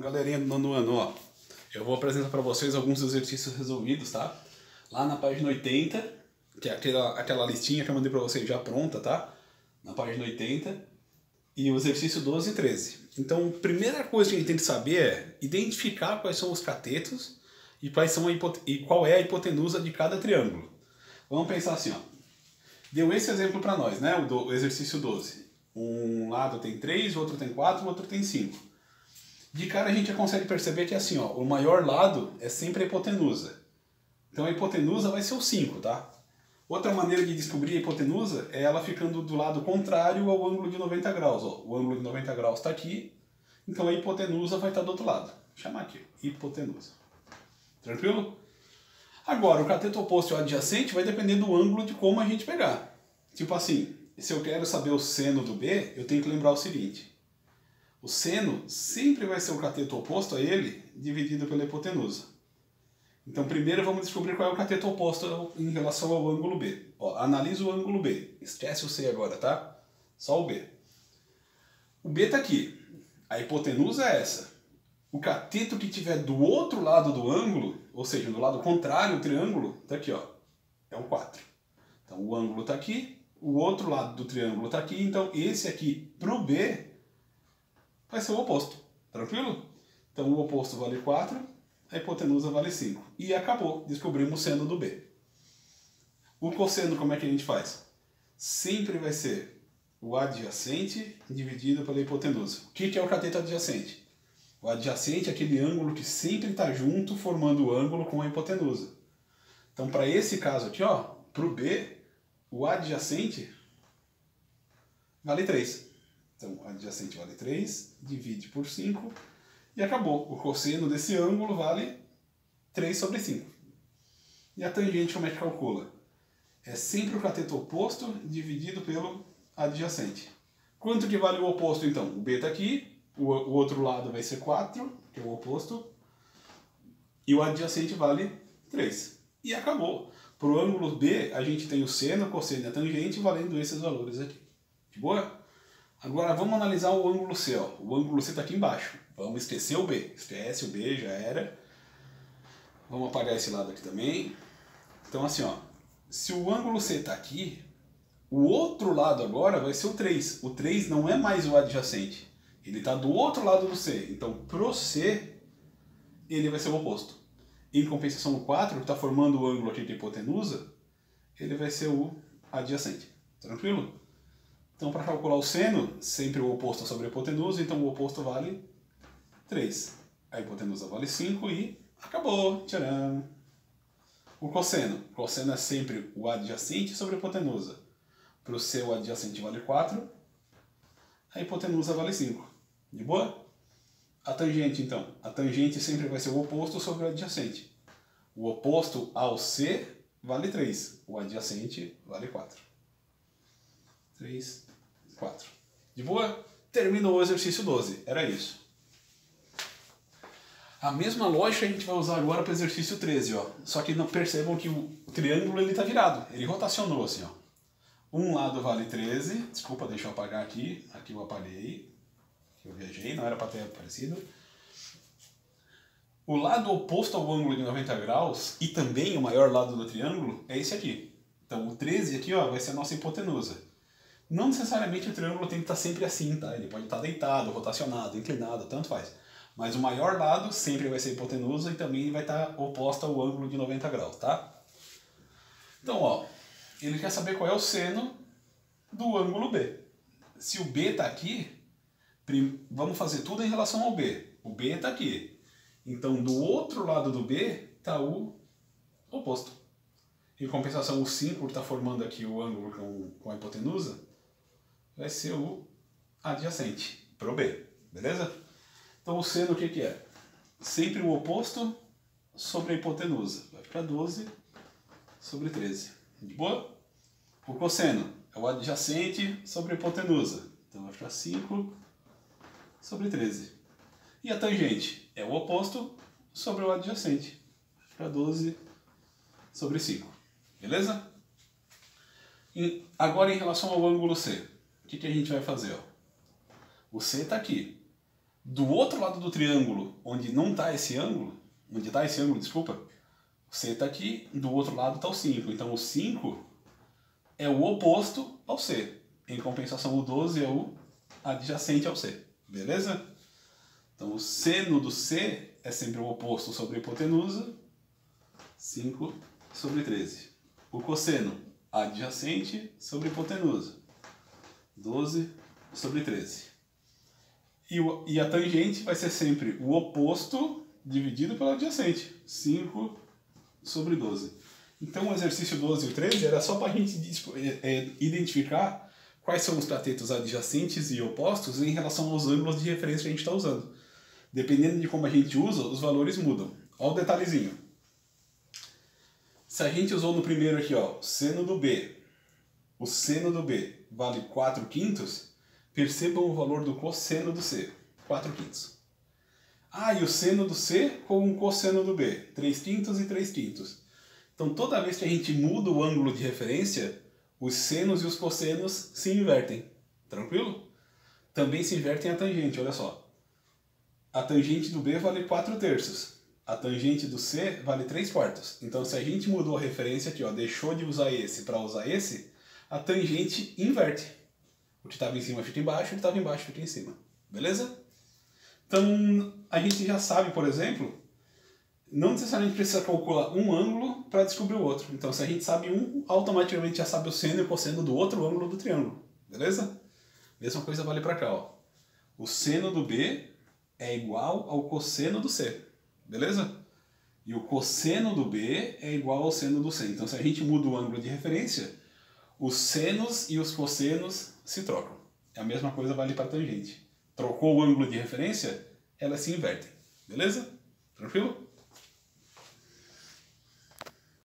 Galerinha do nono ano, ó, eu vou apresentar para vocês alguns exercícios resolvidos, tá? Lá na página 80, que é aquela listinha que eu mandei para vocês já pronta, tá? Na página 80, e o exercício 12 e 13. Então, a primeira coisa que a gente tem que saber é identificar quais são os catetos e, qual é a hipotenusa de cada triângulo. Vamos pensar assim, ó. Deu esse exemplo para nós, né? O exercício 12. Um lado tem 3, o outro tem 4, o outro tem 5. De cara a gente já consegue perceber que assim, ó, o maior lado é sempre a hipotenusa. Então a hipotenusa vai ser o 5, tá? Outra maneira de descobrir a hipotenusa é ela ficando do lado contrário ao ângulo de 90 graus. Ó. O ângulo de 90 graus está aqui, então a hipotenusa vai estar do outro lado. Vou chamar aqui, hipotenusa. Tranquilo? Agora, o cateto oposto e o adjacente vai depender do ângulo de como a gente pegar. Tipo assim, se eu quero saber o seno do B, eu tenho que lembrar o seguinte. O seno sempre vai ser o cateto oposto a ele, dividido pela hipotenusa. Então, primeiro vamos descobrir qual é o cateto oposto em relação ao ângulo B. Ó, analisa o ângulo B. Esquece o C agora, tá? Só o B. O B está aqui. A hipotenusa é essa. O cateto que estiver do outro lado do ângulo, ou seja, do lado contrário do triângulo, está aqui, ó. É o 4. Então, o ângulo está aqui, o outro lado do triângulo está aqui. Então, esse aqui, para o B, vai ser o oposto. Tranquilo? Então, o oposto vale 4, a hipotenusa vale 5. E acabou. Descobrimos o seno do B. O cosseno, como é que a gente faz? Sempre vai ser o adjacente dividido pela hipotenusa. O que é o cateto adjacente? O adjacente é aquele ângulo que sempre está junto, formando o ângulo com a hipotenusa. Então, para esse caso aqui, ó, para o B, o adjacente vale 3. Então, o adjacente vale 3, divide por 5 e acabou. O cosseno desse ângulo vale 3 sobre 5. E a tangente, como é que calcula? É sempre o cateto oposto dividido pelo adjacente. Quanto que vale o oposto, então? O B está aqui, o outro lado vai ser 4, que é o oposto, e o adjacente vale 3. E acabou. Para o ângulo B, a gente tem o seno, o cosseno e a tangente valendo esses valores aqui. De boa? Agora vamos analisar o ângulo C. Ó. O ângulo C está aqui embaixo. Vamos esquecer o B. Esquece o B, já era. Vamos apagar esse lado aqui também. Então assim, ó, se o ângulo C está aqui, o outro lado agora vai ser o 3. O 3 não é mais o adjacente. Ele está do outro lado do C. Então, pro C, ele vai ser o oposto. Em compensação, o 4, que está formando o ângulo aqui de hipotenusa, ele vai ser o adjacente. Tranquilo? Então, para calcular o seno, sempre o oposto sobre a hipotenusa, então o oposto vale 3. A hipotenusa vale 5 e acabou. Tcharam! O cosseno. O cosseno é sempre o adjacente sobre a hipotenusa. Para o C, o adjacente vale 4. A hipotenusa vale 5. De boa? A tangente, então. A tangente sempre vai ser o oposto sobre o adjacente. O oposto ao C vale 3. O adjacente vale 4. 3, 4. De boa? Terminou o exercício 12. Era isso. A mesma lógica a gente vai usar agora para o exercício 13. Ó. Só que não percebam que o triângulo está virado. Ele rotacionou assim. Ó. Um lado vale 13. Desculpa, deixa eu apagar aqui. Aqui eu apaguei. Eu viajei, não era para ter aparecido. O lado oposto ao ângulo de 90 graus, e também o maior lado do triângulo, é esse aqui. Então o 13 aqui, ó, vai ser a nossa hipotenusa. Não necessariamente o triângulo tem que estar sempre assim, tá? Ele pode estar deitado, rotacionado, inclinado, tanto faz. Mas o maior lado sempre vai ser a hipotenusa e também vai estar oposta ao ângulo de 90 graus, tá? Então, ó, ele quer saber qual é o seno do ângulo B. Se o B está aqui, vamos fazer tudo em relação ao B. O B está aqui. Então, do outro lado do B está o oposto. Em compensação, o 5, que está formando aqui o ângulo com a hipotenusa, vai ser o adjacente para o B. Beleza? Então, o seno o que é? Sempre o oposto sobre a hipotenusa. Vai ficar 12 sobre 13. De boa? O cosseno é o adjacente sobre a hipotenusa. Então, vai ficar 5 sobre 13. E a tangente é o oposto sobre o adjacente. Vai ficar 12 sobre 5. Beleza? E agora em relação ao ângulo C. O que a gente vai fazer? Ó? O C está aqui. Do outro lado do triângulo, onde não está esse ângulo, desculpa, o C está aqui, do outro lado está o 5. Então o 5 é o oposto ao C. Em compensação, o 12 é o adjacente ao C. Beleza? Então o seno do C é sempre o oposto sobre a hipotenusa, 5 sobre 13. O cosseno adjacente sobre a hipotenusa, 12 sobre 13. E a tangente vai ser sempre o oposto dividido pelo adjacente, 5 sobre 12. Então o exercício 12 e o 13 era só para a gente identificar quais são os catetos adjacentes e opostos em relação aos ângulos de referência que a gente está usando. Dependendo de como a gente usa, os valores mudam. Olha o detalhezinho. Se a gente usou no primeiro aqui, ó, seno do B, o seno do B vale 4/5, percebam o valor do cosseno do C, 4/5. Ah, e o seno do C com o cosseno do B, 3/5 e 3/5. Então toda vez que a gente muda o ângulo de referência, os senos e os cossenos se invertem. Tranquilo? Também se invertem a tangente, olha só. A tangente do B vale 4/3. A tangente do C vale 3/4. Então se a gente mudou a referência aqui, ó, deixou de usar esse para usar esse, a tangente inverte. O que estava em cima fica embaixo, o que estava embaixo fica em cima. Beleza? Então, a gente já sabe, por exemplo, não necessariamente precisa calcular um ângulo para descobrir o outro. Então, se a gente sabe um, automaticamente já sabe o seno e o cosseno do outro ângulo do triângulo. Beleza? Mesma coisa vale para cá, ó. O seno do B é igual ao cosseno do C. Beleza? E o cosseno do B é igual ao seno do C. Então, se a gente muda o ângulo de referência, os senos e os cossenos se trocam. A mesma coisa vale para a tangente. Trocou o ângulo de referência, elas se invertem. Beleza? Tranquilo?